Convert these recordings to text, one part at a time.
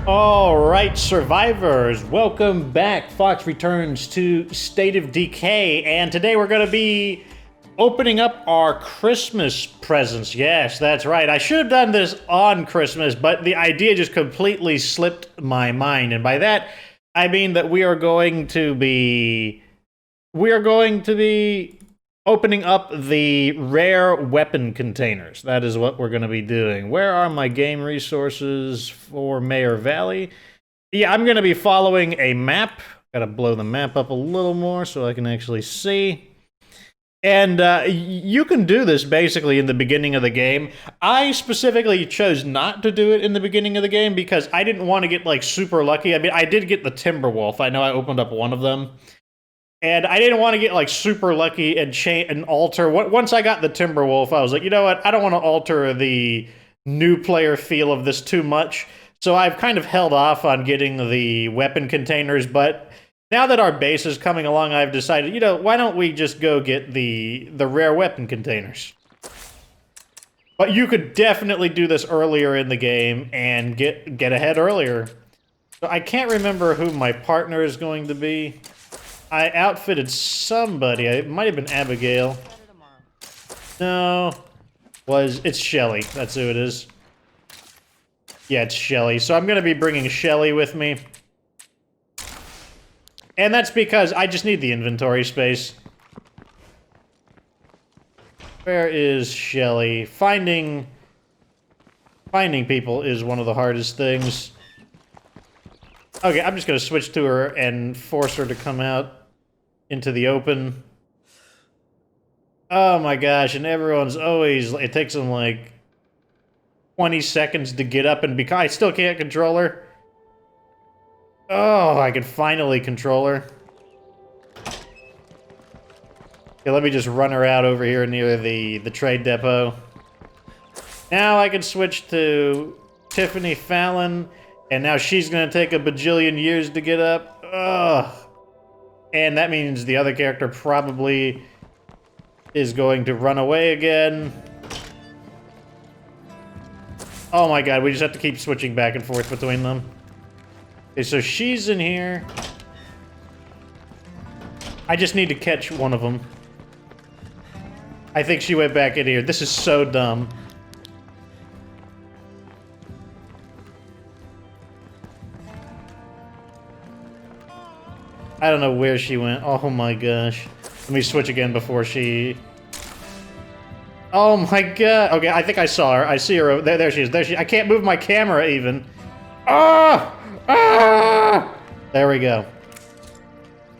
All right, survivors, welcome back. Fox returns to State of Decay, and today we're going to be opening up our Christmas presents. Yes, that's right. I should have done this on Christmas, but the idea just completely slipped my mind, and by that, I mean that we are going to be opening up the rare weapon containers. That is what we're going to be doing. Where are my game resources for Mayor Valley? Yeah, I'm going to be following a map. Got to blow the map up a little more so I can actually see. And you can do this basically in the beginning of the game. I specifically chose not to do it in the beginning of the game because I didn't want to get like super lucky. I mean, I did get the Timberwolf. I know I opened up one of them. And I didn't want to get like super lucky and alter. Once I got the Timberwolf, I was like, you know what? I don't want to alter the new player feel of this too much. So I've kind of held off on getting the weapon containers. But now that our base is coming along, I've decided, you know, why don't we just go get the rare weapon containers? But you could definitely do this earlier in the game and get ahead earlier. So I can't remember who my partner is going to be. I outfitted somebody. It might have been Abigail. No. It's Shelly. That's who it is. Yeah, it's Shelly. So I'm going to be bringing Shelly with me. And that's because I just need the inventory space. Where is Shelly? Finding people is one of the hardest things. Okay, I'm just going to switch to her and force her to come out into the open. Oh my gosh, and everyone's always... It takes them like 20 seconds to get up and I still can't control her. Oh, I can finally control her. Okay, let me just run her out over here near the trade depot. Now I can switch to Tiffany Fallon. And now she's gonna take a bajillion years to get up. Ugh. And that means the other character probably is going to run away again. Oh my god, we just have to keep switching back and forth between them. Okay, so she's in here. I just need to catch one of them. I think she went back in here. This is so dumb. I don't know where she went. Oh my gosh. Let me switch again before she... Oh my god. Okay, I think I saw her. I see her. There she is. There she... I can't move my camera even. Ah! Ah! There we go.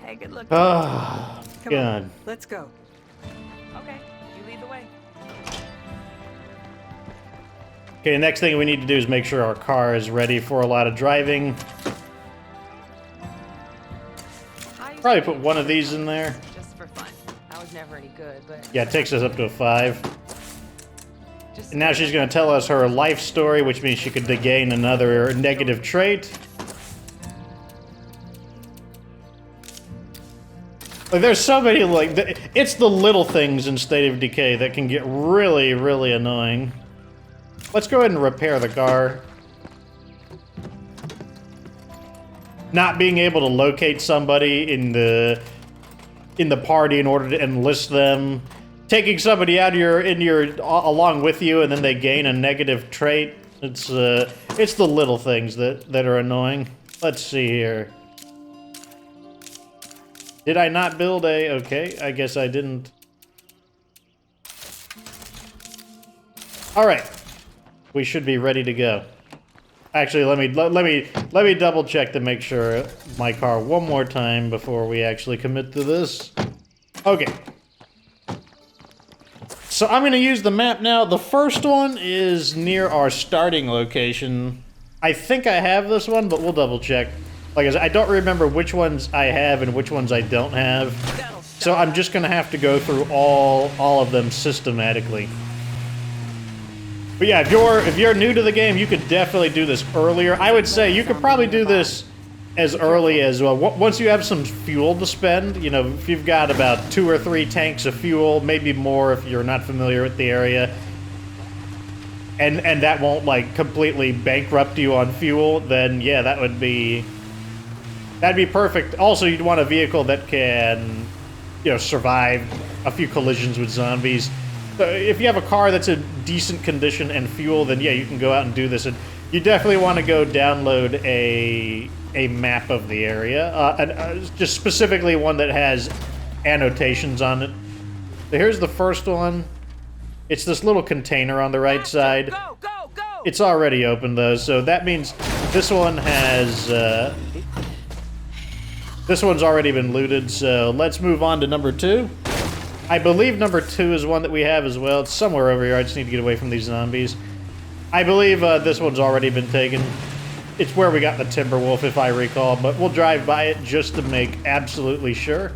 Hey, good luck. Oh, Come god. on, let's go. Okay, you lead the way. Okay, the next thing we need to do is make sure our car is ready for a lot of driving. Probably put one of these in there. Just for fun. I was never any good, but... Yeah, it takes us up to a 5. And now she's going to tell us her life story, which means she could gain another negative trait. Like, there's so many, like... It's the little things in State of Decay that can get really, really annoying. Let's go ahead and repair the car. Not being able to locate somebody in the party in order to enlist them, taking somebody out of along with you, and then they gain a negative trait. It's the little things that are annoying. Let's see here. Did I not build a? Okay, I guess I didn't. All right, we should be ready to go. Actually, let me double check to make sure my car one more time before we actually commit to this. Okay. So I'm gonna use the map now. The first one is near our starting location. I think I have this one, but we'll double check. Like I said, I don't remember which ones I have and which ones I don't have. So I'm just gonna have to go through all of them systematically. But yeah, if you're new to the game, you could definitely do this earlier. I would say you could probably do this as early as well. Once you have some fuel to spend, you know, if you've got about 2 or 3 tanks of fuel, maybe more if you're not familiar with the area, and that won't like completely bankrupt you on fuel, then yeah, that'd be perfect. Also, you'd want a vehicle that can, you know, survive a few collisions with zombies. So if you have a car that's in decent condition and fuel, then yeah, you can go out and do this. And you definitely want to go download a map of the area, just specifically one that has annotations on it. So here's the first one. It's this little container on the right side. Go, go, go! It's already open though, so that means this one has, this one's already been looted, so let's move on to number 2. I believe number 2 is one that we have as well. It's somewhere over here. I just need to get away from these zombies. I believe this one's already been taken. It's where we got the Timberwolf, if I recall, but we'll drive by it just to make absolutely sure.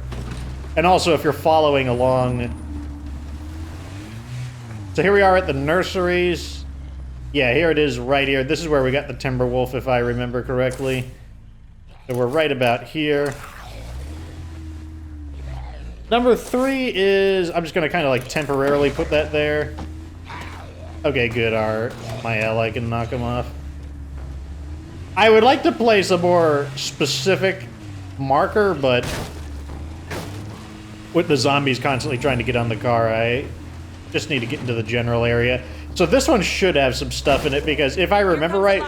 And also, if you're following along... So here we are at the nurseries. Yeah, here it is right here. This is where we got the Timberwolf, if I remember correctly. So we're right about here. Number 3 is... I'm just going to kind of like temporarily put that there. Okay, good. My ally can knock him off. I would like to place a more specific marker, but with the zombies constantly trying to get on the car, I just need to get into the general area. So this one should have some stuff in it, because if I remember right,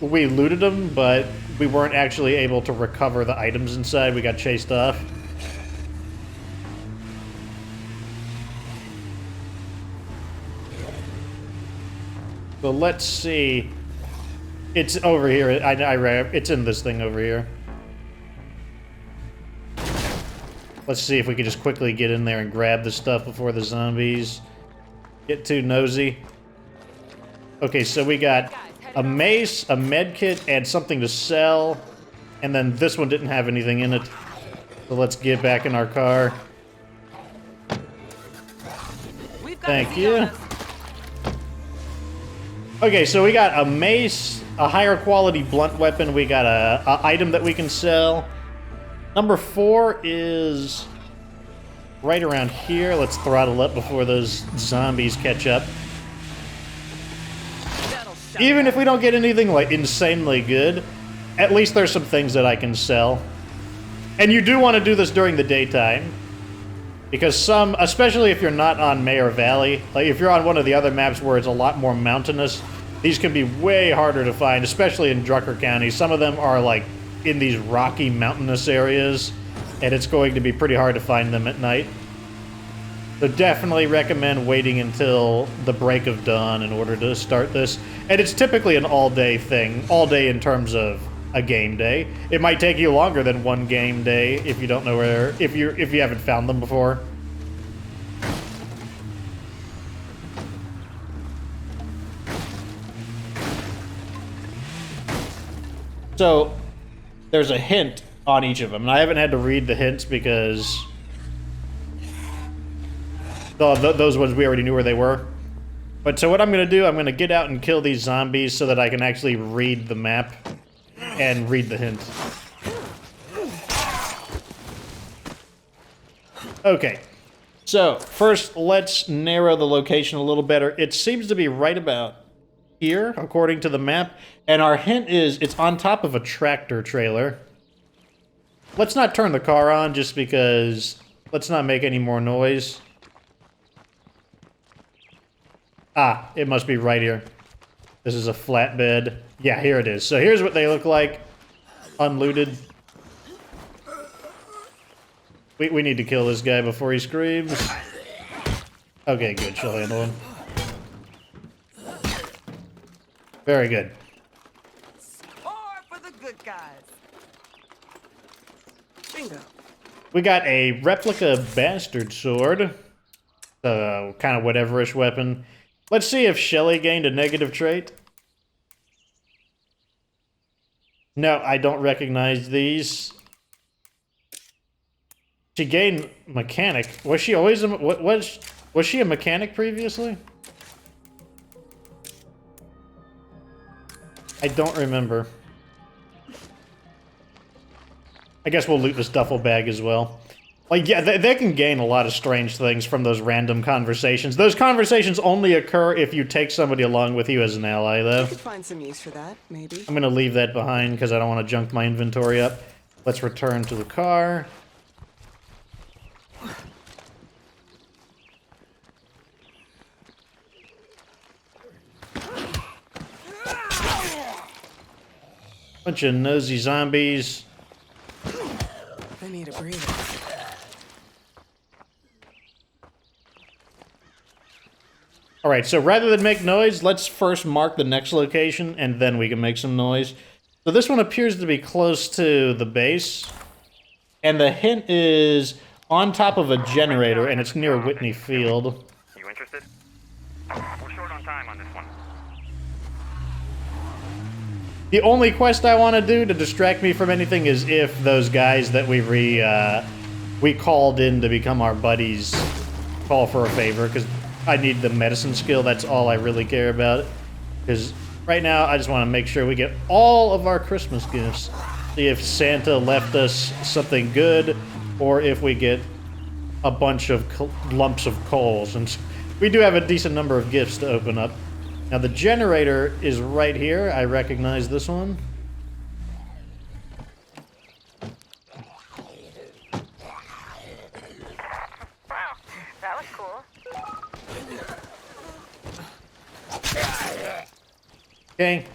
we looted them, but we weren't actually able to recover the items inside. We got chased off. So let's see. It's over here. It's in this thing over here. Let's see if we can just quickly get in there and grab the stuff before the zombies get too nosy. Okay, so we got a mace, a med kit, and something to sell. And then this one didn't have anything in it. So let's get back in our car. Thank you. Okay, so we got a mace, a higher quality blunt weapon. We got a item that we can sell. Number 4 is right around here. Let's throttle up before those zombies catch up. Even if we don't get anything like insanely good, at least there's some things that I can sell. And you do want to do this during the daytime, because some, especially if you're not on Mayor Valley, like if you're on one of the other maps where it's a lot more mountainous, these can be way harder to find, especially in Drucker County. Some of them are like in these rocky mountainous areas, and it's going to be pretty hard to find them at night. So definitely recommend waiting until the break of dawn in order to start this. And it's typically an all-day thing, all day in terms of a game day. It might take you longer than one game day if you don't know where, if you haven't found them before. So there's a hint on each of them, and I haven't had to read the hints because those ones we already knew where they were. But so what I'm going to do, I'm going to get out and kill these zombies so that I can actually read the map and read the hint. Okay, so first let's narrow the location a little better. It seems to be right about here, according to the map, and our hint is it's on top of a tractor trailer. Let's not turn the car on just because, let's not make any more noise. Ah, it must be right here. This is a flatbed. Yeah, here it is. So here's what they look like, unlooted. We need to kill this guy before he screams. Okay, good. She'll handle him. Very good. Score for the good guys. Bingo. We got a replica bastard sword. Kind of whatever-ish weapon. Let's see if Shelly gained a negative trait. No, I don't recognize these. She gained mechanic. Was she always a... Was she a mechanic previously? I don't remember. I guess we'll loot this duffel bag as well. Like, yeah, they can gain a lot of strange things from those random conversations. Those conversations only occur if you take somebody along with you as an ally, though. You could find some use for that, maybe. I'm gonna leave that behind because I don't want to junk my inventory up. Let's return to the car. Bunch of nosy zombies. They need a breather. Alright, so rather than make noise, let's first mark the next location, and then we can make some noise. So this one appears to be close to the base, and the hint is on top of a generator, and it's near Whitney Field. You interested? We're short on time on this one. The only quest I want to do to distract me from anything is if those guys that we called in to become our buddies call for a favor, because I need the medicine skill. That's all I really care about. Because right now, I just want to make sure we get all of our Christmas gifts. See if Santa left us something good, or if we get a bunch of lumps of coals. And we do have a decent number of gifts to open up. Now, the generator is right here. I recognize this one. Wow, that was cool. Okay.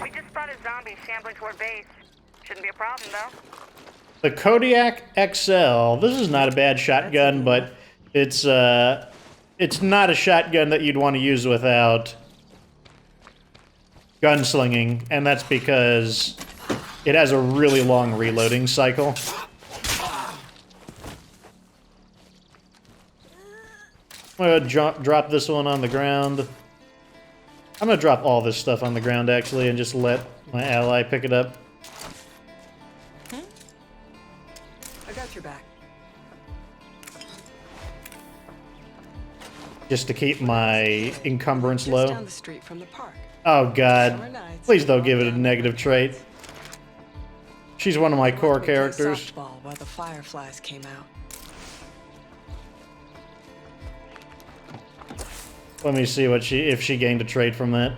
We just spotted zombies shambling toward base. Shouldn't be a problem, though. The Kodiak XL. This is not a bad shotgun, but it's not a shotgun that you'd want to use without gunslinging, and that's because it has a really long reloading cycle. I'm gonna drop this one on the ground. I'm gonna drop all this stuff on the ground, actually, and just let my ally pick it up. I got your back. Just to keep my encumbrance Just low. down the street from the park. Oh god. Summer nights. Please don't give it a negative trait. She's one of my core We played characters. softball while the fireflies came out. Let me see what if she gained a trait from that.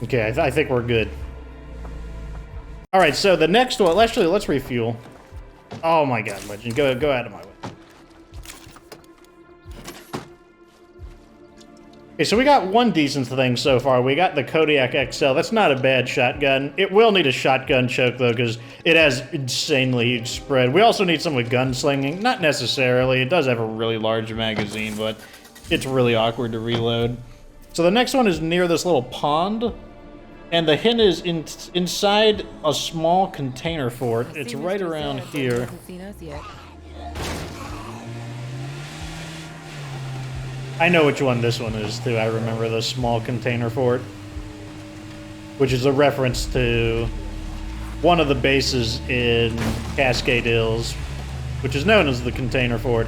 Okay, I think we're good. All right, so the next one. Actually, let's refuel. Oh my god, Legend, go out of my way. Okay, so we got one decent thing so far. We got the Kodiak XL. That's not a bad shotgun. It will need a shotgun choke, though, because it has insanely huge spread. We also need some with gunslinging. Not necessarily. It does have a really large magazine, but it's really awkward to reload. So the next one is near this little pond, and the hint is inside a small container fort. It's right around here. I know which one this one is, too. I remember the small container fort, which is a reference to one of the bases in Cascade Hills, which is known as the container fort.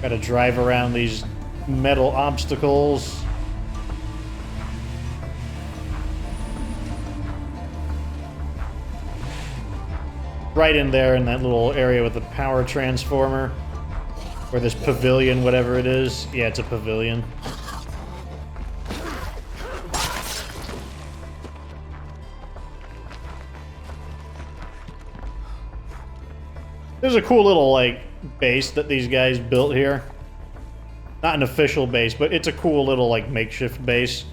Gotta drive around these metal obstacles. Right in there in that little area with the power transformer. Or this pavilion, whatever it is. Yeah, it's a pavilion. There's a cool little, like, base that these guys built here. Not an official base, but it's a cool little, like, makeshift base.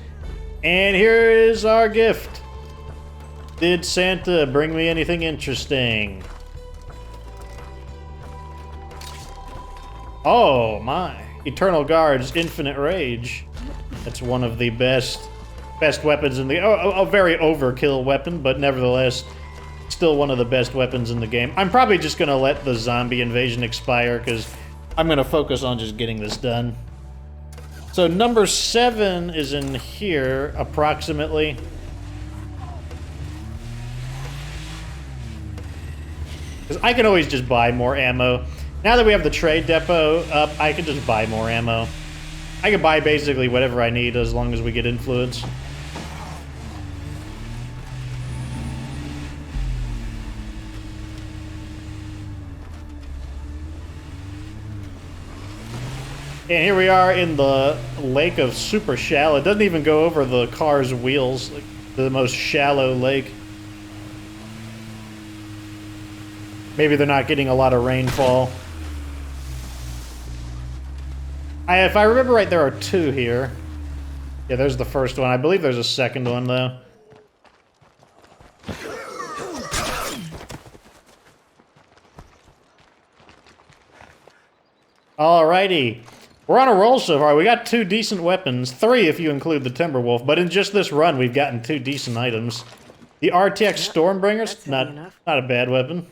And here is our gift. Did Santa bring me anything interesting? Oh my. Eternal Guard's Infinite Rage. That's one of the best weapons in the... a very overkill weapon, but nevertheless, still one of the best weapons in the game. I'm probably just going to let the zombie invasion expire, because I'm going to focus on just getting this done. So number 7 is in here, approximately. Because I can always just buy more ammo. Now that we have the trade depot up, I can just buy more ammo. I can buy basically whatever I need as long as we get influence. And here we are in the lake of super shallow. It doesn't even go over the car's wheels. Like the most shallow lake. Maybe they're not getting a lot of rainfall. If I remember right, there are two here. Yeah, there's the first one. I believe there's a second one, though. Alrighty. We're on a roll so far. We got 2 decent weapons. 3 if you include the Timberwolf. But in just this run, we've gotten 2 decent items. The RTX Stormbringer's not a bad weapon.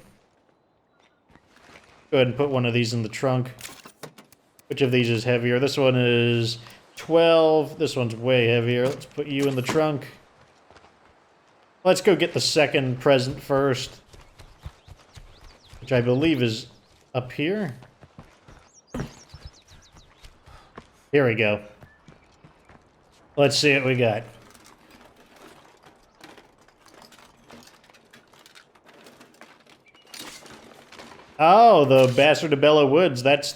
Go ahead and put one of these in the trunk. Which of these is heavier? This one is 12. This one's way heavier. Let's put you in the trunk. Let's go get the second present first. Which I believe is up here. Here we go. Let's see what we got. Oh, the Bastard of Bellow Woods. That's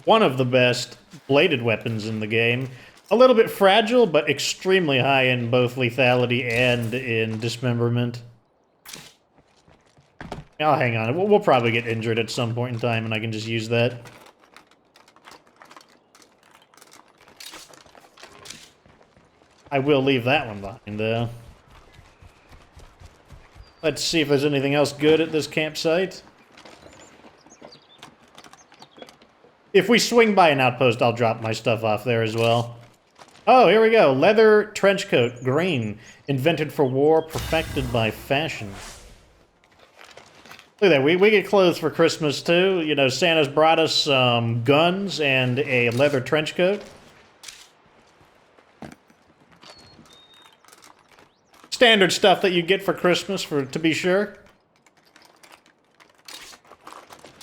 one of the best bladed weapons in the game. A little bit fragile, but extremely high in both lethality and in dismemberment. Oh, hang on. We'll probably get injured at some point in time, and I can just use that. I will leave that one behind, though. Let's see if there's anything else good at this campsite. If we swing by an outpost, I'll drop my stuff off there as well. Oh, here we go. Leather trench coat, green. Invented for war, perfected by fashion. Look at that. We get clothes for Christmas, too. You know, Santa's brought us some guns and a leather trench coat. Standard stuff that you get for Christmas, to be sure.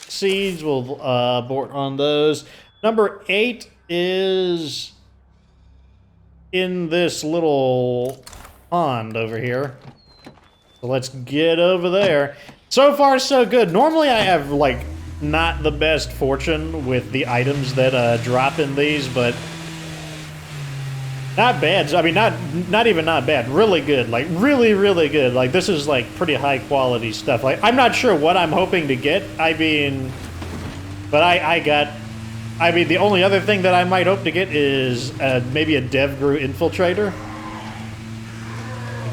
Seeds, we'll abort on those. Number 8 is in this little pond over here. So let's get over there. So far, so good. Normally I have, like, not the best fortune with the items that drop in these, but not bad. I mean, not even not bad. Really good. Like, really, really good. Like, this is, like, pretty high-quality stuff. Like, I'm not sure what I'm hoping to get. I mean, but I mean, the only other thing that I might hope to get is maybe a DevGru Infiltrator.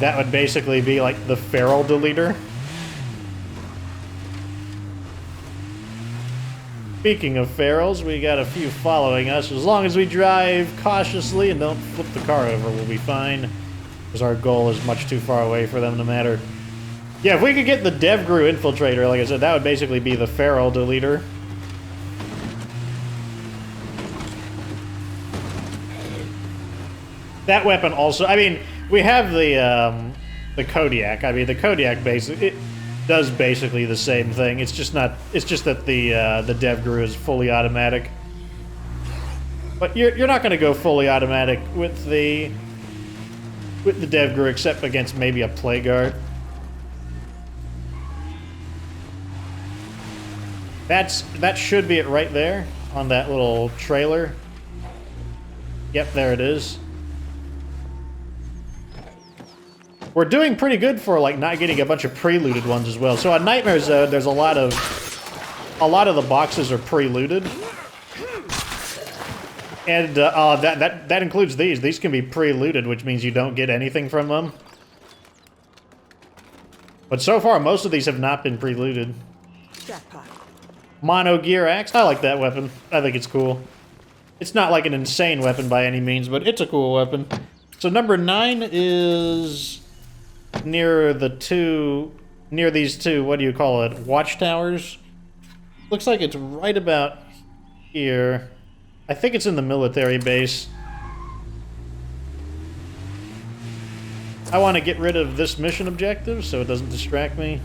That would basically be, like, the feral deleter. Speaking of ferals, we got a few following us. As long as we drive cautiously and don't flip the car over, we'll be fine. Because our goal is much too far away for them to matter. Yeah, if we could get the DevGru Infiltrator, like I said, that would basically be the feral deleter. That weapon also, I mean, we have the Kodiak. I mean, the Kodiak basically, it does basically the same thing. It's just not, it's just that the DevGru is fully automatic. But you're not going to go fully automatic with the DevGru, except against maybe a Plague Guard. That should be it right there on that little trailer. Yep, there it is. We're doing pretty good for, like, not getting a bunch of pre-looted ones as well. So on Nightmare Zone, there's a lot of the boxes are pre-looted. And that includes these. These can be pre-looted, which means you don't get anything from them. But so far, most of these have not been pre-looted. Jackpot. Mono Gear Axe. I like that weapon. I think it's cool. It's not like an insane weapon by any means, but it's a cool weapon. So number 9 is near these two, what do you call it, watchtowers? Looks like it's right about here. I think it's in the military base. I want to get rid of this mission objective so it doesn't distract me.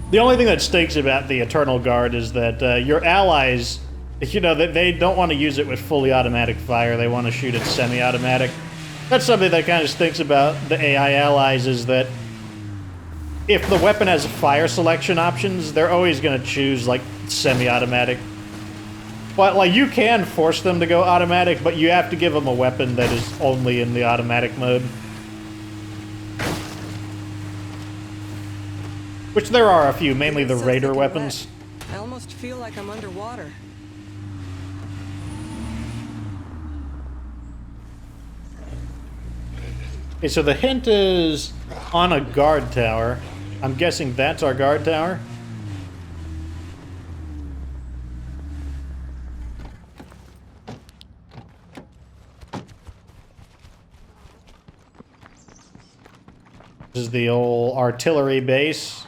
The only thing that stinks about the Eternal Guard is that your allies, you know, that they don't want to use it with fully automatic fire. They want to shoot it semi-automatic. That's something that kind of stinks about the AI allies, is that if the weapon has fire selection options, they're always going to choose, like, semi-automatic. But, like, you can force them to go automatic, but you have to give them a weapon that is only in the automatic mode. Which there are a few, mainly the Raider weapons. I almost feel like I'm underwater. Okay, so the hint is on a guard tower. I'm guessing that's our guard tower. This is the old artillery base.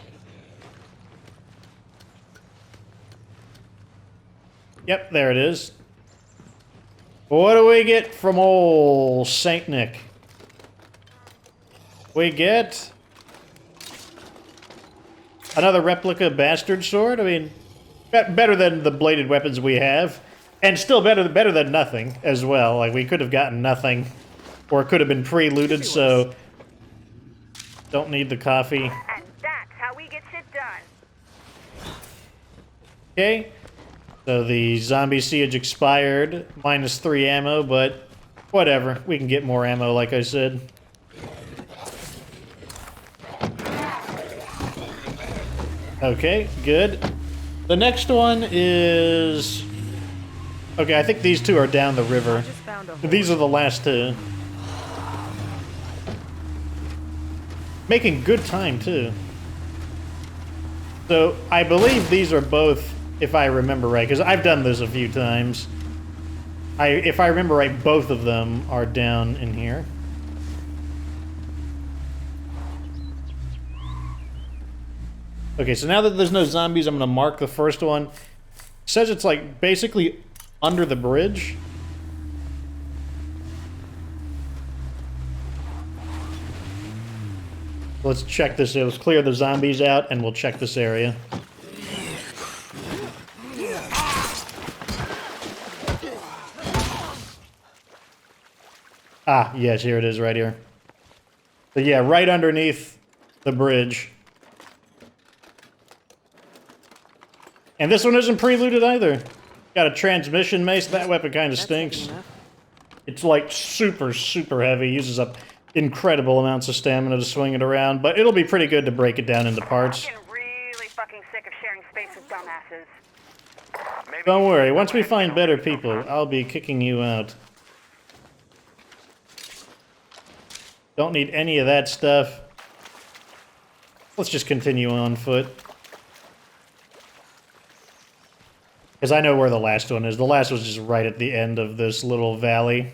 Yep, there it is. What do we get from old Saint Nick? We get another replica bastard sword. I mean, better than the bladed weapons we have, and still better than nothing as well. Like, we could have gotten nothing, or it could have been pre-looted. So don't need the coffee. And that's how we get shit done. Okay. So the zombie siege expired, -3 ammo, but whatever. We can get more ammo, like I said. Okay, good. The next one is... Okay, I think these two are down the river. These are the last two. Making good time, too. So, I believe these are both, if I remember right, because I've done this a few times. If I remember right, both of them are down in here. Okay, so now that there's no zombies, I'm going to mark the first one. It says it's, like, basically under the bridge. Let's check this. Let's clear the zombies out, and we'll check this area. Ah, yes, here it is, right here. So yeah, right underneath the bridge. And this one isn't pre-looted either. Got a transmission mace. That weapon kind of stinks. It's like super, super heavy. Uses up incredible amounts of stamina to swing it around, but it'll be pretty good to break it down into parts. I'm getting really fucking sick of sharing space with dumbasses. Don't worry, once we find better people, I'll be kicking you out. Don't need any of that stuff. Let's just continue on foot. Because I know where the last one is. The last was just right at the end of this little valley.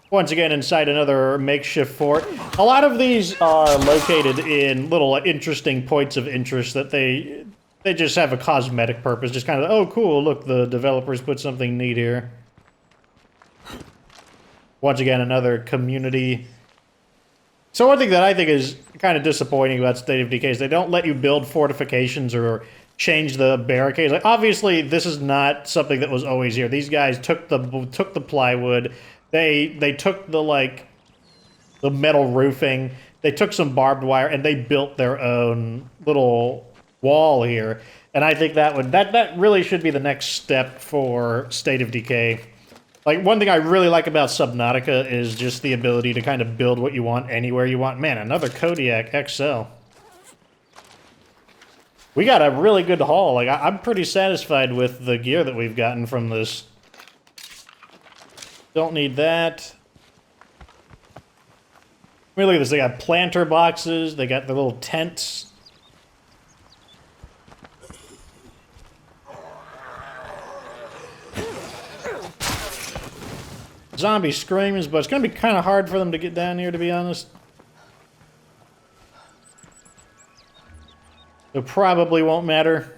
Once again, inside another makeshift fort. A lot of these are located in little interesting points of interest that they just have a cosmetic purpose. Just kind of, oh cool, look, the developers put something neat here. Once again, another community. So one thing that I think is kind of disappointing about State of Decay is they don't let you build fortifications or change the barricades. Like, obviously, this is not something that was always here. These guys took the plywood. They took the metal roofing. They took some barbed wire and they built their own little wall here. And I think that really should be the next step for State of Decay. Like, one thing I really like about Subnautica is just the ability to kind of build what you want anywhere you want. Man, another Kodiak XL. We got a really good haul. Like, I'm pretty satisfied with the gear that we've gotten from this. Don't need that. I mean, look at this. They got planter boxes. They got the little tents. Zombie screams, but it's going to be kind of hard for them to get down here, to be honest. It probably won't matter.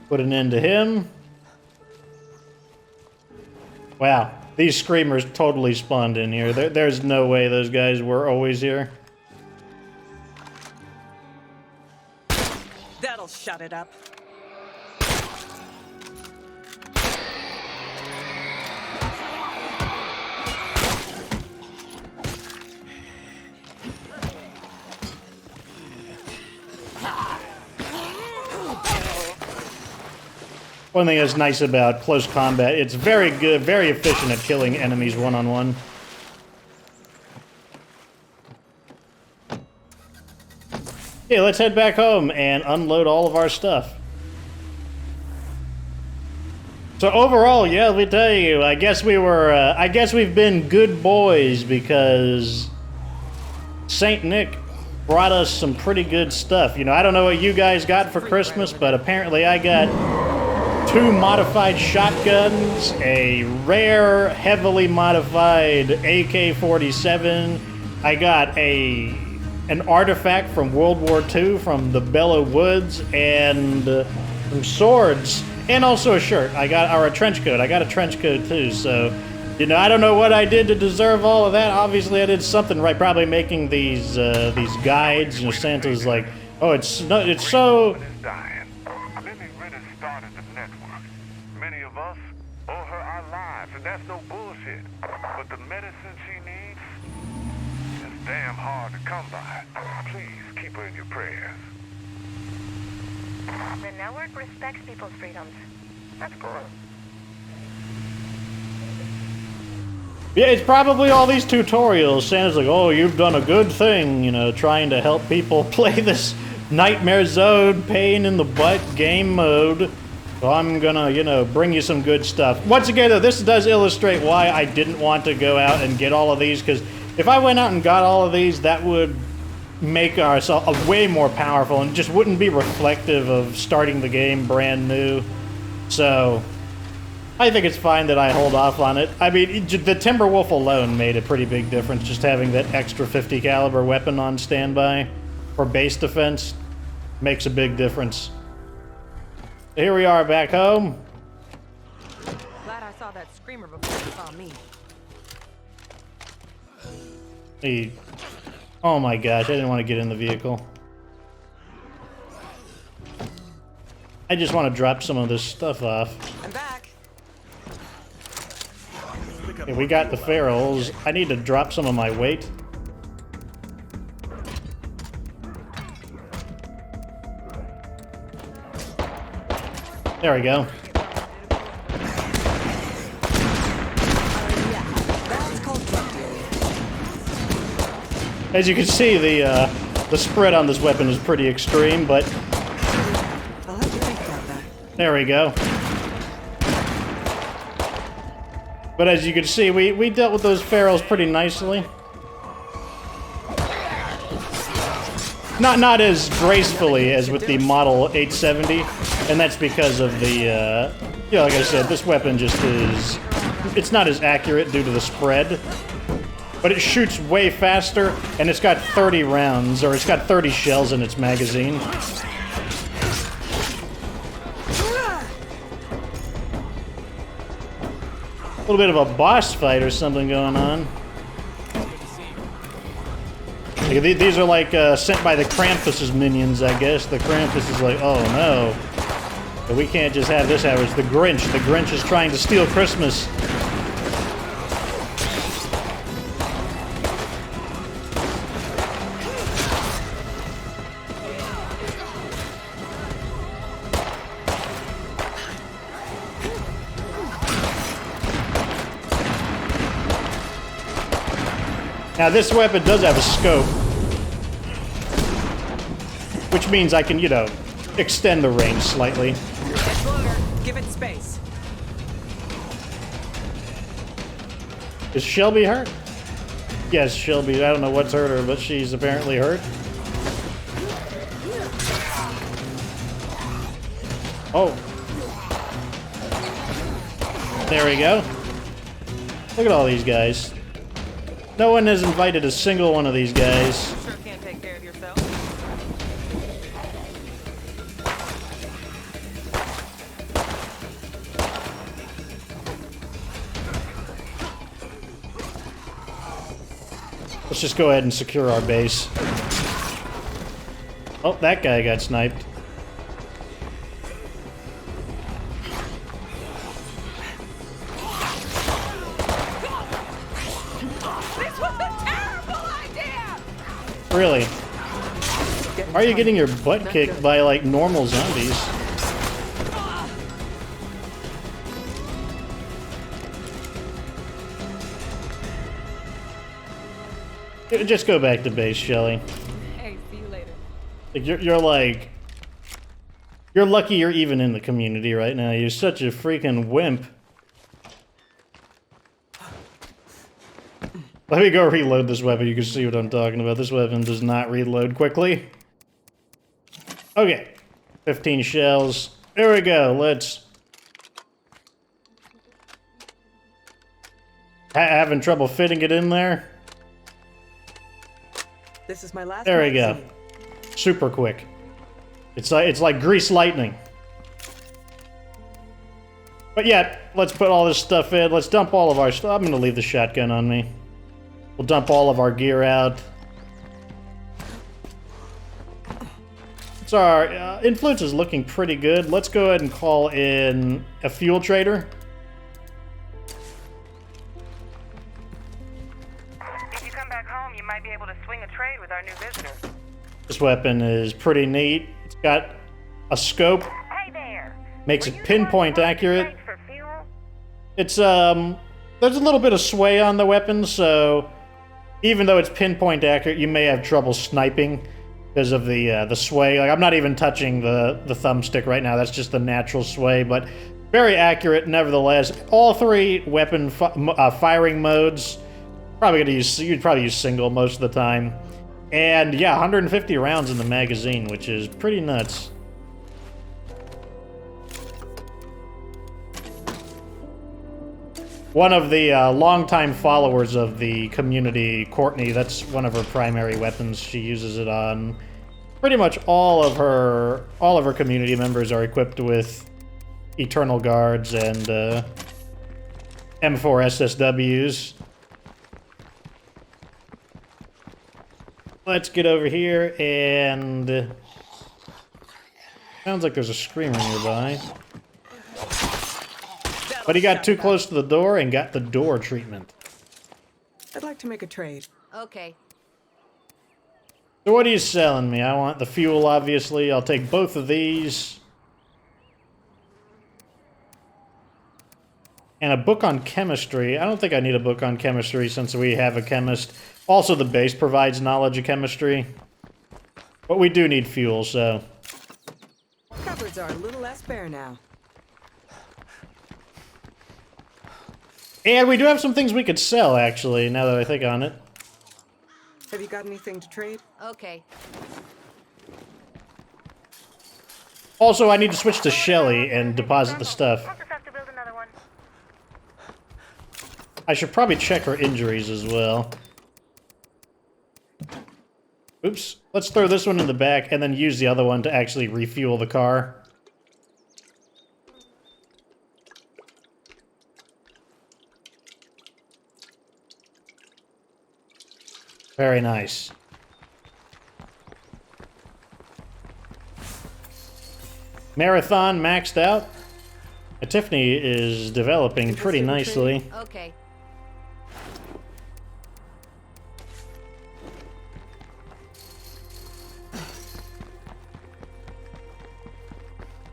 Put an end to him. Wow, these screamers totally spawned in here. There's no way those guys were always here. That'll shut it up. One thing that's nice about close combat, it's very good, very efficient at killing enemies one-on-one. Yeah, let's head back home and unload all of our stuff. So overall, yeah, let me tell you, I guess we've been good boys because Saint Nick brought us some pretty good stuff. You know, I don't know what you guys got for Christmas, but apparently I got 2 modified shotguns, a rare, heavily modified AK-47. I got an artifact from World War II from the Bellow Woods, and some swords, and also a shirt. Or a trench coat. I got a trench coat too, so, you know, I don't know what I did to deserve all of that. Obviously, I did something right, probably making these guides. You know, Santa's like, oh, it's so... Living really started the network. Many of us owe her our lives, and that's no bullshit. But the medicine she needs is damn hard to come by. Please keep her in your prayers. The network respects people's freedoms. That's cool. Yeah, it's probably all these tutorials. Santa's like, oh, you've done a good thing, you know, trying to help people play this Nightmare Zone, pain in the butt game mode. So I'm gonna, you know, bring you some good stuff. Once again, though, this does illustrate why I didn't want to go out and get all of these, because if I went out and got all of these, that would make ourselves way more powerful and just wouldn't be reflective of starting the game brand new. So I think it's fine that I hold off on it. I mean, the Timberwolf alone made a pretty big difference, just having that extra 50 caliber weapon on standby for base defense makes a big difference. Here we are back home. Glad I saw that screamer before it saw me. Oh my gosh, I didn't want to get in the vehicle. I just want to drop some of this stuff off. I'm back. Okay, we got the ferals. I need to drop some of my weight. There we go. That's called drug dealing. As you can see, the spread on this weapon is pretty extreme, but I'll have to think about that. there we go. But as you can see, we dealt with those ferals pretty nicely. Not as gracefully as with the Model 870, and that's because of the, you know, like I said, this weapon just is, it's not as accurate due to the spread, but it shoots way faster, and it's got 30 rounds, or it's got 30 shells in its magazine. A little bit of a boss fight or something going on. These are like sent by the Krampus's minions, I guess. The Krampus is like, oh no. But we can't just have this happen. It's the Grinch. The Grinch is trying to steal Christmas. Now this weapon does have a scope, which means I can, you know, extend the range slightly. Exploder, give it space. Is Shelby hurt? Yes, Shelby. I don't know what's hurt her, but she's apparently hurt. Oh. There we go. Look at all these guys. No one has invited a single one of these guys. Sure can't take care of yourself. Let's just go ahead and secure our base. Oh, that guy got sniped. This was a terrible idea! Really? Why are you getting your butt kicked by, like, normal zombies? Just go back to base, Shelly. Hey, see you later. Like, you're like... You're lucky you're even in the community right now. You're such a freaking wimp. Let me go reload this weapon. You can see what I'm talking about. This weapon does not reload quickly. Okay. 15 shells. There we go. Let's... Having trouble fitting it in there? This is my last There we go. magazine. Super quick. It's like grease lightning. But yeah, let's put all this stuff in. Let's dump all of our stuff. I'm going to leave the shotgun on me. We'll dump all of our gear out. So our influence is looking pretty good. Let's go ahead and call in a fuel trader. If you come back home, you might be able to swing a trade with our new visitor. This weapon is pretty neat. It's got a scope. Hey there! Makes Were it you pinpoint the one accurate. who for fuel? It's, there's a little bit of sway on the weapon, so even though it's pinpoint accurate, you may have trouble sniping because of the sway. Like, I'm not even touching the thumbstick right now. That's just the natural sway, but very accurate nevertheless. All three weapon firing modes. You'd probably use single most of the time. And yeah, 150 rounds in the magazine, which is pretty nuts. One of the longtime followers of the community, Courtney, that's one of her primary weapons. She uses it on pretty much all of her community members are equipped with Eternal Guards and M4 SSWs. Let's get over here and sounds like there's a screamer nearby. But he got too close to the door and got the door treatment. I'd like to make a trade. Okay. So what are you selling me? I want the fuel, obviously. I'll take both of these. And a book on chemistry. I don't think I need a book on chemistry since we have a chemist. Also, the base provides knowledge of chemistry. But we do need fuel, so... Cupboards are a little less bare now. And we do have some things we could sell, actually, now that I think on it. Have you got anything to trade? Okay. Also, I need to switch to Shelly and deposit the stuff. I'll just have to build another one. I should probably check her injuries as well. Oops. Let's throw this one in the back and then use the other one to actually refuel the car. Very nice. Marathon maxed out. Tiffany is developing pretty nicely. Okay.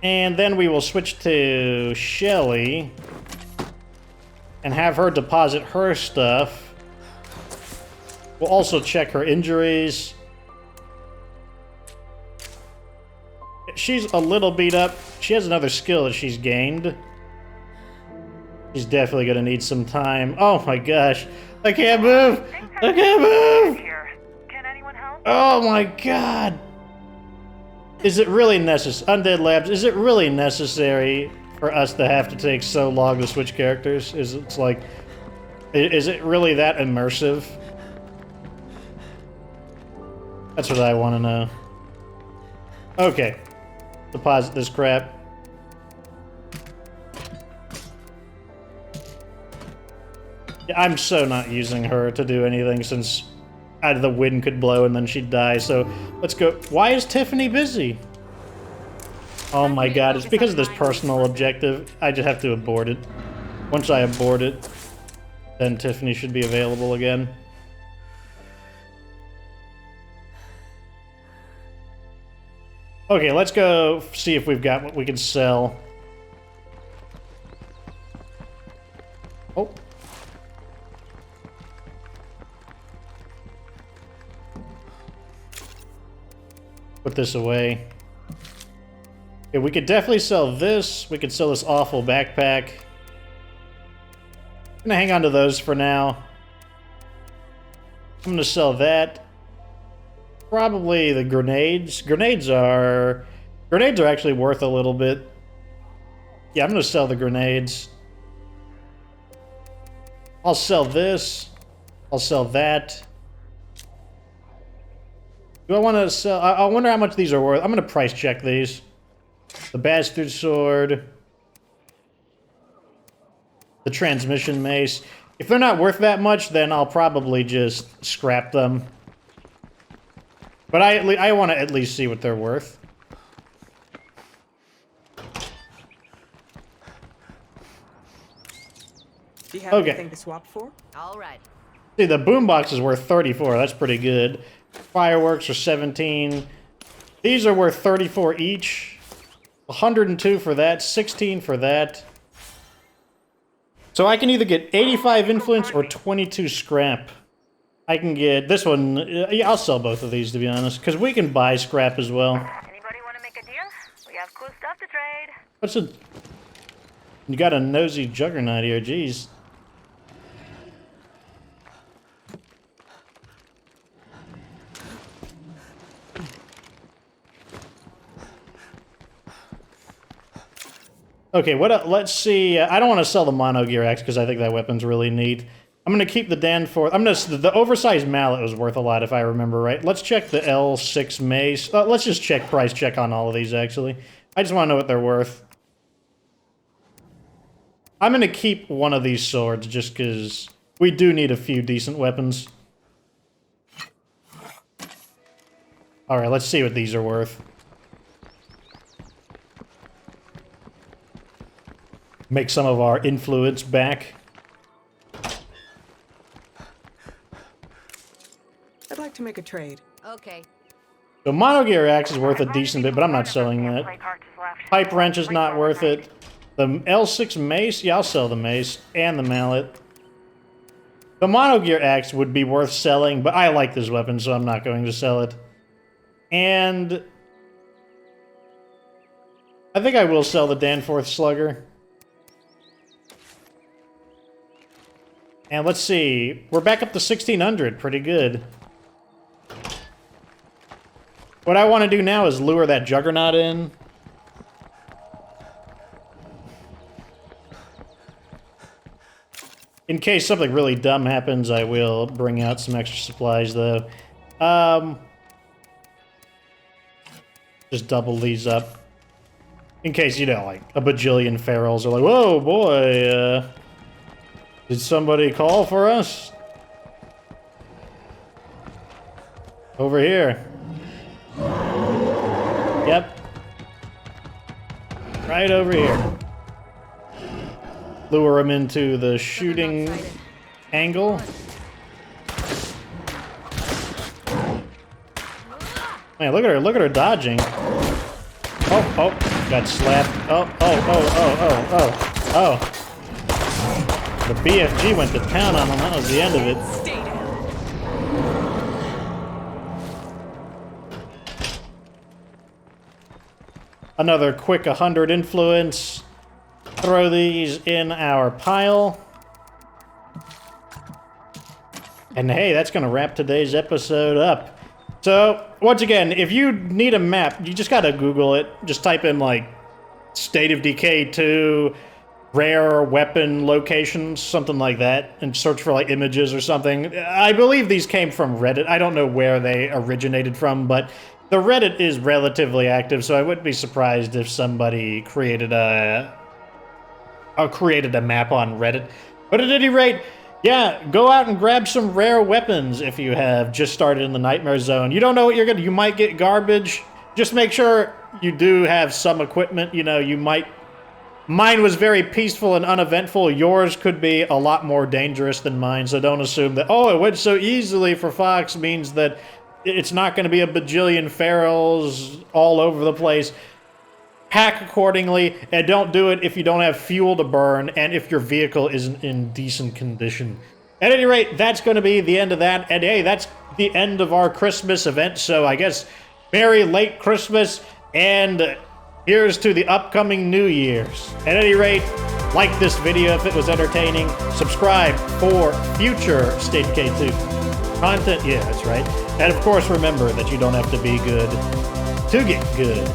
And then we will switch to Shelly and have her deposit her stuff. We'll also check her injuries. She's a little beat up. She has another skill that she's gained. She's definitely gonna need some time. Oh my gosh. I can't move! I can't move! Here. Can anyone help? Oh my god! Is it really necessary? Undead Labs, is it really necessary for us to have to take so long to switch characters? Is it really that immersive? That's what I want to know. Okay. Deposit this crap. Yeah, I'm so not using her to do anything since the wind could blow and then she'd die. So let's go. Why is Tiffany busy? Oh my god, it's because of this personal objective. I just have to abort it. Once I abort it, then Tiffany should be available again. Okay, let's go see if we've got what we can sell. Oh. Put this away. Okay, we could definitely sell this. We could sell this awful backpack. I'm gonna hang on to those for now. I'm gonna sell that. Probably the grenades. Grenades are actually worth a little bit. Yeah, I'm gonna sell the grenades. I'll sell this. I'll sell that. Do I want to sell? I wonder how much these are worth. I'm gonna price check these. The bastard sword. The transmission mace. If they're not worth that much, then I'll probably just scrap them. But I want to at least see what they're worth. Do you have anything to swap for? All right. See, the boombox is worth 34. That's pretty good. Fireworks are 17. These are worth 34 each. 102 for that. 16 for that. So I can either get 85 influence or 22 scrap. I can get this one. Yeah, I'll sell both of these, to be honest, because we can buy scrap as well. Anybody want to make a deal? We have cool stuff to trade. What's a... You got a nosy juggernaut here, jeez. Okay, let's see. I don't want to sell the mono gear axe because I think that weapon's really neat. I'm going to keep the Danforth. The oversized mallet was worth a lot if I remember right. Let's check the L6 mace. Let's just price check on all of these, actually. I just want to know what they're worth. I'm going to keep one of these swords just because we do need a few decent weapons. Alright, let's see what these are worth. Make some of our influence back. I'd like to make a trade. Okay. The mono gear axe is worth a decent bit, but I'm not selling that. Pipe wrench is not worth it. The L6 mace, yeah, I'll sell the mace and the mallet. The mono gear axe would be worth selling, but I like this weapon, so I'm not going to sell it. And I think I will sell the Danforth slugger. And let's see, we're back up to 1600, pretty good. What I want to do now is lure that juggernaut in. In case something really dumb happens, I will bring out some extra supplies, though. Just double these up. In case, you know, like, a bajillion ferals are like, whoa, boy, did somebody call for us? Over here. Yep. Right over here. Lure him into the shooting angle. Man, look at her dodging. Oh, got slapped. Oh. The BFG went to town on him. That was the end of it. Another quick 100 influence. Throw these in our pile. And hey, that's going to wrap today's episode up. So, once again, if you need a map, you just gotta Google it. Just type in, like, State of Decay 2, rare weapon locations, something like that, and search for, like, images or something. I believe these came from Reddit. I don't know where they originated from, but the Reddit is relatively active, so I wouldn't be surprised if somebody created a map on Reddit. But at any rate, Yeah, go out and grab some rare weapons if you have just started in the Nightmare Zone. You don't know what you're gonna... You might get garbage. Just make sure you do have some equipment. You know, you might... Mine was very peaceful and uneventful. Yours could be a lot more dangerous than mine, so don't assume that, oh, it went so easily for Fox means that it's not going to be a bajillion ferals all over the place. Hack accordingly, and don't do it if you don't have fuel to burn and if your vehicle isn't in decent condition. At any rate, that's going to be the end of that, and hey, that's the end of our Christmas event, so I guess Merry late Christmas, and here's to the upcoming New Year's. At any rate, like this video if it was entertaining, subscribe for future State of Decay 2 content, yeah, that's right. And of course, remember that you don't have to be good to get good.